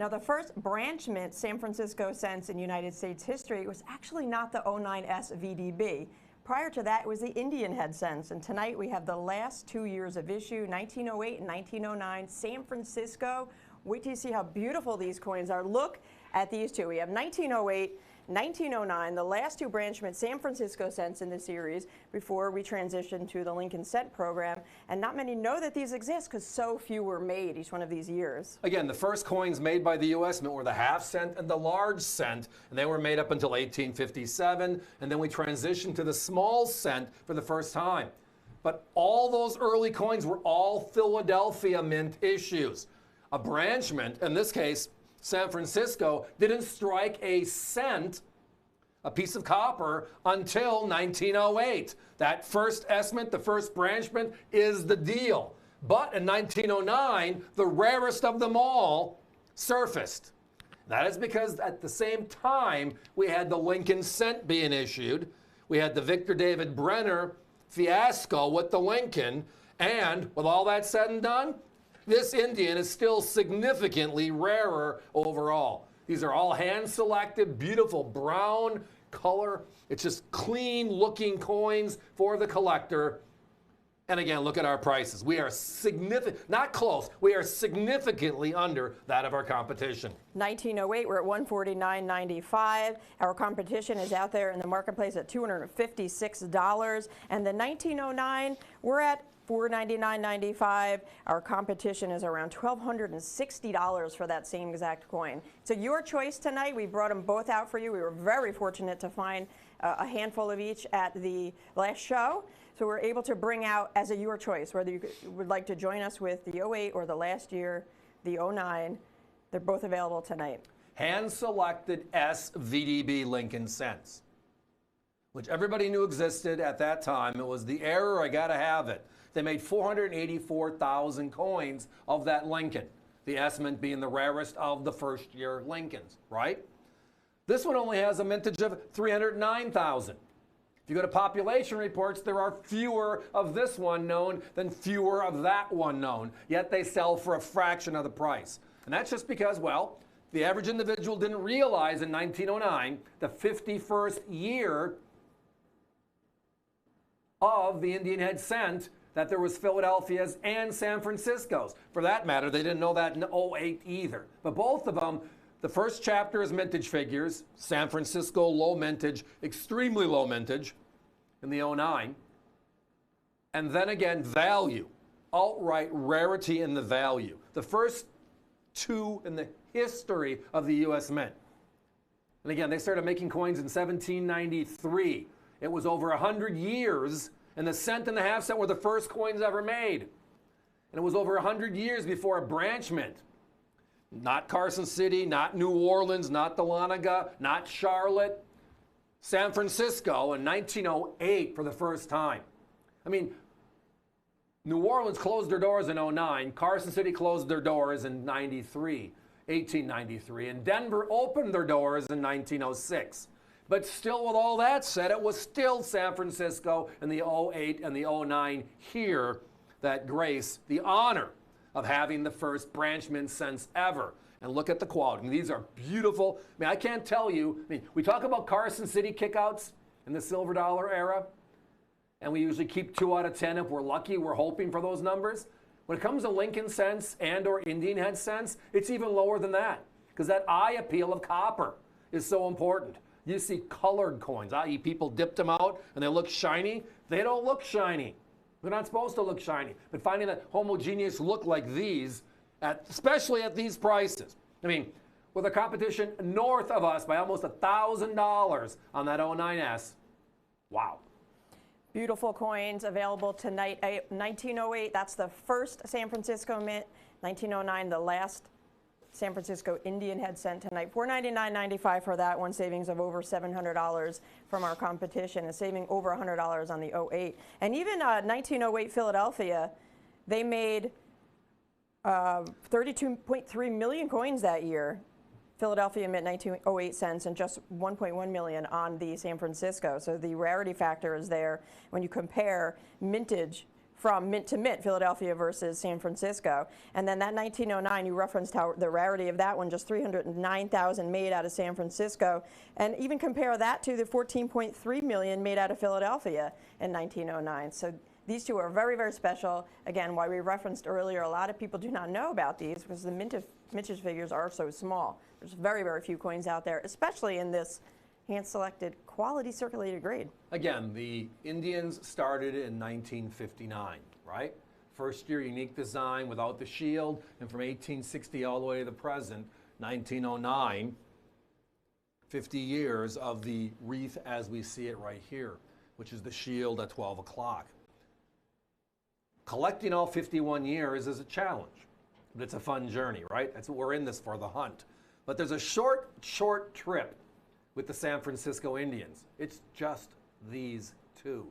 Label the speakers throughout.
Speaker 1: Now, the first branch mint San Francisco cents in United States history was actually not the 09S VDB. Prior to that, it was the Indian head cents. And tonight we have the last 2 years of issue, 1908 and 1909, San Francisco. Wait till you see how beautiful these coins are. Look at these two. We have 1908, 1909, the last two branch mint San Francisco cents in the series before we transition to the Lincoln cent program. And not many know that these exist because so few were made each one of these years.
Speaker 2: Again, the first coins made by the U.S. Mint were the half cent and the large cent, and they were made up until 1857, and then we transitioned to the small cent for the first time. But all those early coins were all Philadelphia Mint issues. A branch mint, in this case, San Francisco, didn't strike a cent, a piece of copper, until 1908. That first S mint, the first branch mint, is the deal. But in 1909, the rarest of them all surfaced. That is because at the same time, we had the Lincoln cent being issued. We had the Victor David Brenner fiasco with the Lincoln. And with all that said and done, this Indian is still significantly rarer overall. These are all hand-selected, beautiful brown color. It's just clean-looking coins for the collector. And again, look at our prices. We are not close, we are significantly under that of our competition.
Speaker 1: 1908, we're at $149.95. Our competition is out there in the marketplace at $256. And the 1909, we're at $499.95. Our competition is around $1,260 for that same exact coin. So your choice tonight. We brought them both out for you. We were very fortunate to find a handful of each at the last show. So we're able to bring out as a your choice, whether you would like to join us with the 08 or the last year, the 09. They're both available tonight.
Speaker 2: Hand-selected SVDB Lincoln cents, which everybody knew existed at that time. It was the error, I gotta have it. They made 484,000 coins of that Lincoln, the S mint being the rarest of the first year Lincolns, right? This one only has a mintage of 309,000. If you go to population reports, there are fewer of this one known than fewer of that one known, yet they sell for a fraction of the price. And that's just because, well, the average individual didn't realize in 1909, the 51st year of the Indian head cent, that there was Philadelphia's and San Francisco's. For that matter, they didn't know that in 08 either. But both of them, the first chapter is mintage figures. San Francisco, low mintage, extremely low mintage in the 09. And then again, value, outright rarity in the value. The first two in the history of the U.S. Mint. And again, they started making coins in 1793. It was over 100 years, and the cent and the half cent were the first coins ever made. And it was over 100 years before a branch mint. Not Carson City, not New Orleans, not Dahlonega, not Charlotte. San Francisco in 1908 for the first time. I mean, New Orleans closed their doors in 09. Carson City closed their doors in 1893. And Denver opened their doors in 1906. But still, with all that said, it was still San Francisco in the 08 and the 09 here that grace the honor of having the first branch mint cents ever. And look at the quality. I mean, these are beautiful. I mean, I can't tell you. I mean, we talk about Carson City kickouts in the silver dollar era, and we usually keep 2 out of 10 if we're lucky. We're hoping for those numbers. When it comes to Lincoln cents and or Indian head cents, it's even lower than that because that eye appeal of copper is so important. You see colored coins, i.e. people dipped them out and they look shiny. They don't look shiny. They're not supposed to look shiny. But finding that homogeneous look like these, especially at these prices. I mean, with a competition north of us by almost $1,000 on that 09S, wow.
Speaker 1: Beautiful coins available tonight. 1908, that's the first San Francisco mint. 1909, the last San Francisco Indian head cent tonight. $499.95 for that one, savings of over $700 from our competition, and saving over $100 on the 08. And even 1908 Philadelphia, they made 32.3 million coins that year. Philadelphia mint 1908 cents and just 1.1 million on the San Francisco. So the rarity factor is there when you compare mintage from mint to mint, Philadelphia versus San Francisco. And then that 1909, you referenced how the rarity of that one, just 309,000 made out of San Francisco. And even compare that to the 14.3 million made out of Philadelphia in 1909. So these two are very, very special. Again, why we referenced earlier, a lot of people do not know about these because the vintage figures are so small. There's very, very few coins out there, especially in this hand-selected quality circulated grade.
Speaker 2: Again, the Indians started in 1959, right? First year, unique design without the shield, and from 1860 all the way to the present, 1909, 50 years of the wreath as we see it right here, which is the shield at 12 o'clock. Collecting all 51 years is a challenge, but it's a fun journey, right? That's what we're in this for, the hunt. But there's a short trip with the San Francisco Indians. It's just these two.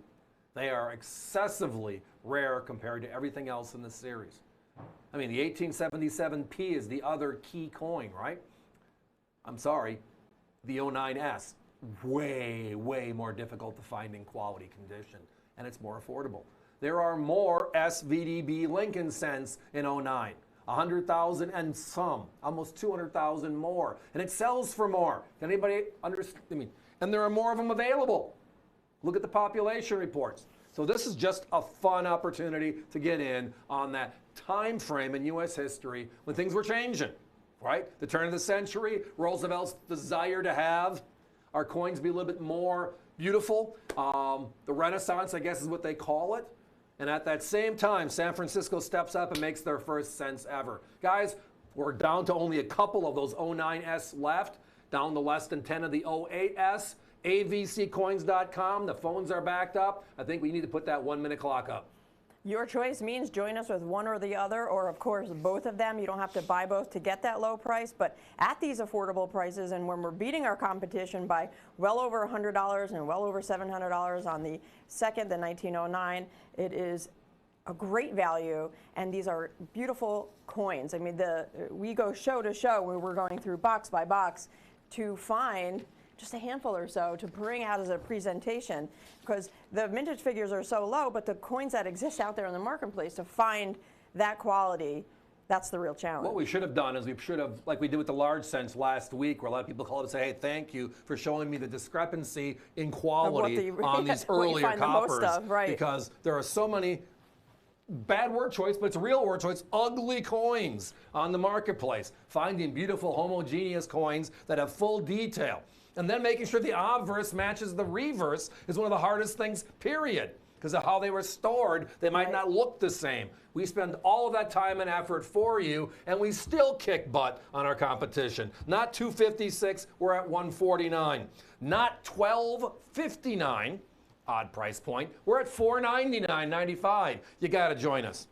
Speaker 2: They are excessively rare compared to everything else in the series. I mean, the 1877P is the other key coin, right? I'm sorry, the 09S, way more difficult to find in quality condition, and it's more affordable. There are more SVDB Lincoln cents in 09. 100,000 and some, almost 200,000 more, and it sells for more. Can anybody understand? I mean, and there are more of them available. Look at the population reports. So this is just a fun opportunity to get in on that time frame in U.S. history when things were changing, right? The turn of the century, Roosevelt's desire to have our coins be a little bit more beautiful. The Renaissance, I guess, is what they call it. And at that same time, San Francisco steps up and makes their first cents ever. Guys, we're down to only a couple of those 09S left, down to less than 10 of the 08S. avccoins.com, the phones are backed up. I think we need to put that 1 minute clock up.
Speaker 1: Your choice means join us with one or the other, or of course both of them. You don't have to buy both to get that low price, but at these affordable prices, and when we're beating our competition by well over $100 and well over $700 on the second, the 1909, it is a great value, and these are beautiful coins. I mean, we go show to show where we're going through box by box to find just a handful or so to bring out as a presentation, because the vintage figures are so low, but the coins that exist out there in the marketplace, to find that quality, that's the real challenge.
Speaker 2: What we should have done is we should have, like we did with the large cents last week, where a lot of people called and say, hey, thank you for showing me the discrepancy in quality on these earlier coppers,
Speaker 1: right.
Speaker 2: Because there are so many, bad word choice, but it's a real word choice, ugly coins on the marketplace. Finding beautiful homogeneous coins that have full detail. And then making sure the obverse matches the reverse is one of the hardest things, period. Because of how they were stored, they might not look the same. We spend all of that time and effort for you, and we still kick butt on our competition. Not $256, we're at $149. Not $12.59, odd price point, we're at $499.95. You gotta join us.